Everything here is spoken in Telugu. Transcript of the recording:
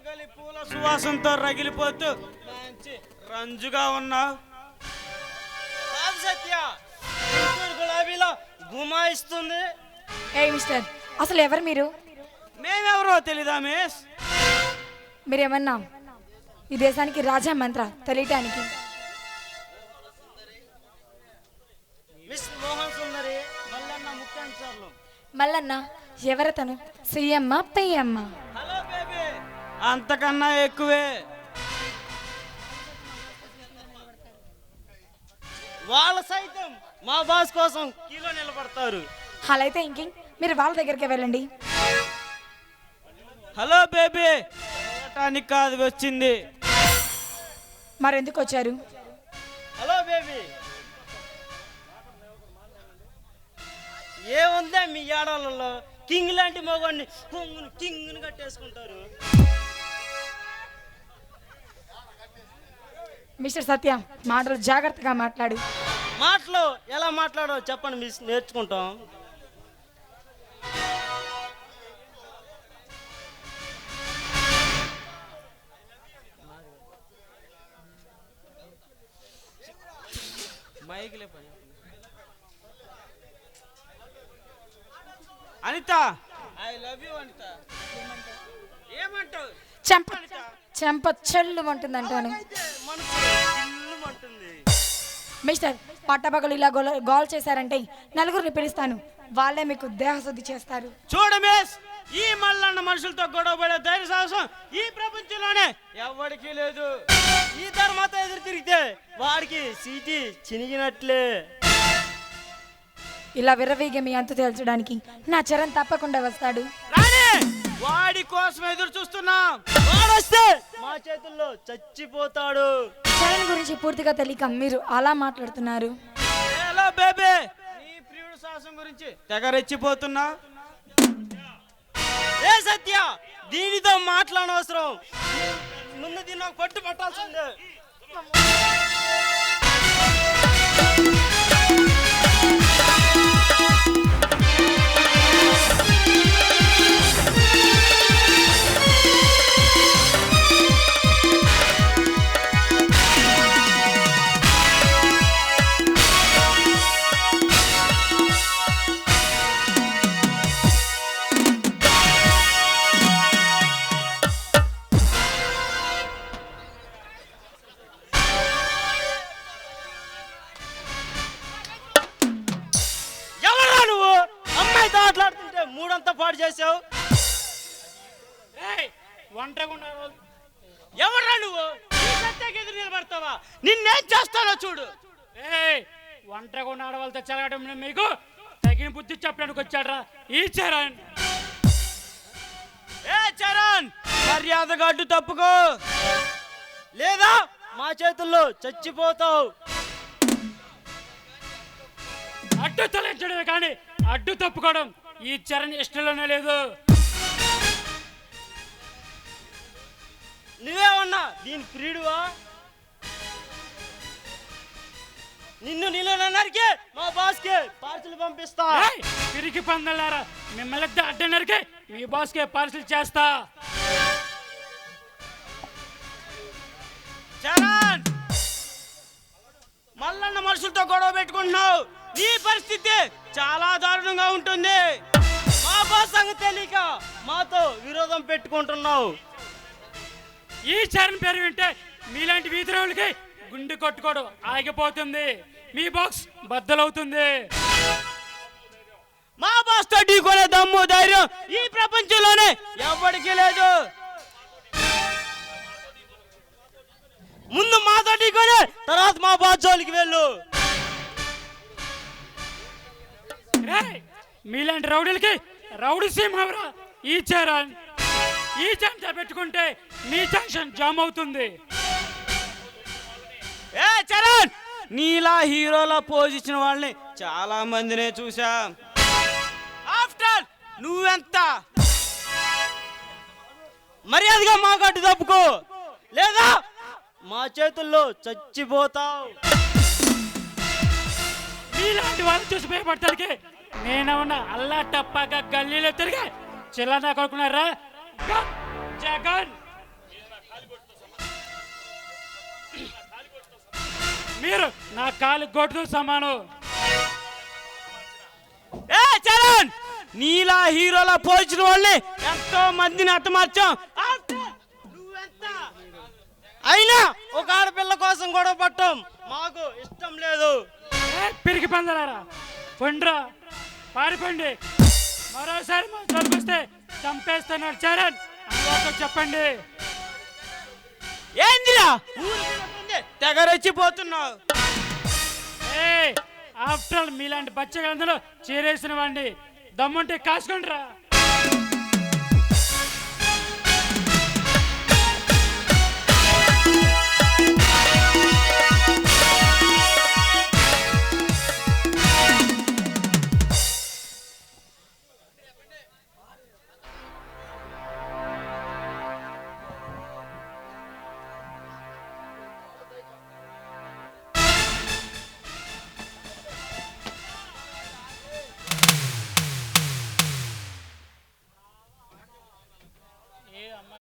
మొగలి పూల సువాసనతో రగిలిపోతూ మంచి రంజుగా ఉన్నావు. సత్య గులాబీలో గుమాయిస్తుంది. ఏ మిస్టర్, అసలు ఎవరు మీరు? మేమెవరో తెలీదా మిస్? మీరేమన్నా ఈ దేశానికి రాజా మంత్ర తెలియటానికి? మిస్ మోహన్ సుందరి మల్లన్న ముఖ్యాంశాలు. మల్లన్న ఎవరతను? సీఎమ్మ పెయ్యమ్మ? హలో బేబీ, అంతకన్నా ఎక్కువే. వాళ్ళు సైతం మా బాస్ కోసం కిలో నిలబడతారు. అలా అయితే ఇంకేం, మీరు వాళ్ళ దగ్గరికి వెళ్ళండి. హలో బేబీ, వెళ్ళటానికి కాదు వచ్చింది. మరెందుకు వచ్చారు? హలో బేబీ, ఏముందే మీ ఏడాళ్ళలో కింగ్ లాంటి మగవాడిని కింగ్ని కట్టేసుకుంటారు. మిస్టర్ సత్య, మాటలు జాగ్రత్తగా మాట్లాడు. మాటలు ఎలా మాట్లాడో చెప్పండి మిస్, నేర్చుకుంటాం. Anitha, I love you Anitha. ఏమంటావు? చెంప చెల్లు అంటుందంటాను. మిస్టర్, పట్టపగలు ఇలా గోల్ చేశారంటే నలుగురిని పిలుస్తాను, వాళ్ళే మీకు దేహశుద్ధి చేస్తారు. చూడ మిస్, ఈ మల్లన్న మనుషులతో గొడవ పడే ధైర్య సాహసం ఈ ప్రపంచంలోనే ఎవరికి లేదు. ఈ ధర్మత ఎదురు తిరిగితే వాడికి సీటీ చినిగినట్లే. ఇలా విర్రవీగే మీ అంతు తేల్చడానికి నా చరణ్ తప్పకుండా వస్తాడు. వాడి కోసం ఎదురు చూస్తున్నా. వాడొస్తే మా చేతుల్లో చచ్చిపోతాడు. చరణ్ గురించి పూర్తిగా తెలియక మీరు అలా మాట్లాడుతున్నారు. హలో బేబీ, నీ ప్రియుడు సాహసం గురించి తెగ రెచ్చిపోతున్నా. ఏ సత్య, దీనితో మాట్లాడనవసరం. ముందు దీన్ని నాకు పట్టు పట్టాల్సిందే. మాట్లాడుతుంటే మూడంతా పాడు చేసావు. ఎవరా నువ్వు? ఎదురు నిలబడతావా? నిన్నేం చేస్తానో చూడు. ఒంటరిగా ఉన్న ఆడవాళ్ళతో చెలగడం మీకు తగిన బుద్ధి చెప్పడానికి వచ్చాడ్రా ఈ చరణ్. ఏ చరణ్, మర్యాదగా అడ్డు తప్పుకో, లేదా మా చేతుల్లో చచ్చిపోతావు. అడ్డు తొలగించడమే కానీ అడ్డు తప్పుకోవడం ఈ చరణ్ ఇష్టంలోనే లేదు. నువ్వేమన్నా దీని ప్రియుడువా? నిన్ను నిలనరికి మా బాస్కి పార్సిల్ పంపిస్తా. పిరికి పందలారా, మిమ్మల్ని అడ్డనరికి మీ బాస్కే పార్సిల్ చేస్తా. చరణ్, మల్లన్న మనుషులతో గొడవ పెట్టుకుంటున్నావు. నీ పరిస్థితి చాలా దారుణంగా ఉంటుంది. మా బాస్ సంగతి తెలియక మాతో విరోధం పెట్టుకుంటున్నావు. ఈ చరణ్ పేరు వింటే మీలాంటి వీధిరావులకి గుండె కొట్టుకోవడం ఆగిపోతుంది. మీ బాక్స్ బద్దలవుతుంది. మా బాస్ తో ఢీకొనే దమ్ము ధైర్యం ఈ ప్రపంచంలోనే ఎవరికి లేదు. ముందు మాతో ఢీకొనే, తర్వాత మా బాస్ జోలికి వెళ్ళు. మీలాంటి రౌడీలకి రౌడీ సింహవరా ఈ చరణ్. ఈ చరణ్ పెట్టుకుంటే మీ జంక్షన్ జామ్ అవుతుంది. ఏ చరణ్, నీలా హీరోలా పోజ్ ఇచ్చిన వాళ్ళని చాలా మందినే చూసా. ఆఫ్టర్ నువ్వెంత మర్యాదగా మా గడ్డు తప్పుకో, లేదా మా చేతుల్లో చచ్చిపోతావు. మీలాంటి వాళ్ళు చూసి భయపడతానికి నేనేమన్నా అల్లా టప్పాగా గల్లీలో తిరిగి చిల్లనా కొడుకున్నారా? జగన్ మీరు నా కాలు గొడ్డుతో సమానం. ఏ చరణ్, నీలా హీరోలా పోల్చిన వాళ్ళని ఎంతో మందిని హతమార్చాం. నువ్వెంత అయినా ఒక ఆడపిల్ల కోసం గొడవ పట్టం మాకు ఇష్టం లేదు. పిరికి పందరారా, పండ్రా, పారిపోండి. మరోసారి మా చొప్పిస్తే చంపేస్తున్నాడు చరణ్ అందులో చెప్పండి. ఏందిరా తెగరెచ్చిపోతున్నావు? ఆఫ్టర్ ఆల్ మీలాంటి బచ్చగలందరూ చేరేసిన వాడిని దమ్ముంటే కాసుకుంటారా.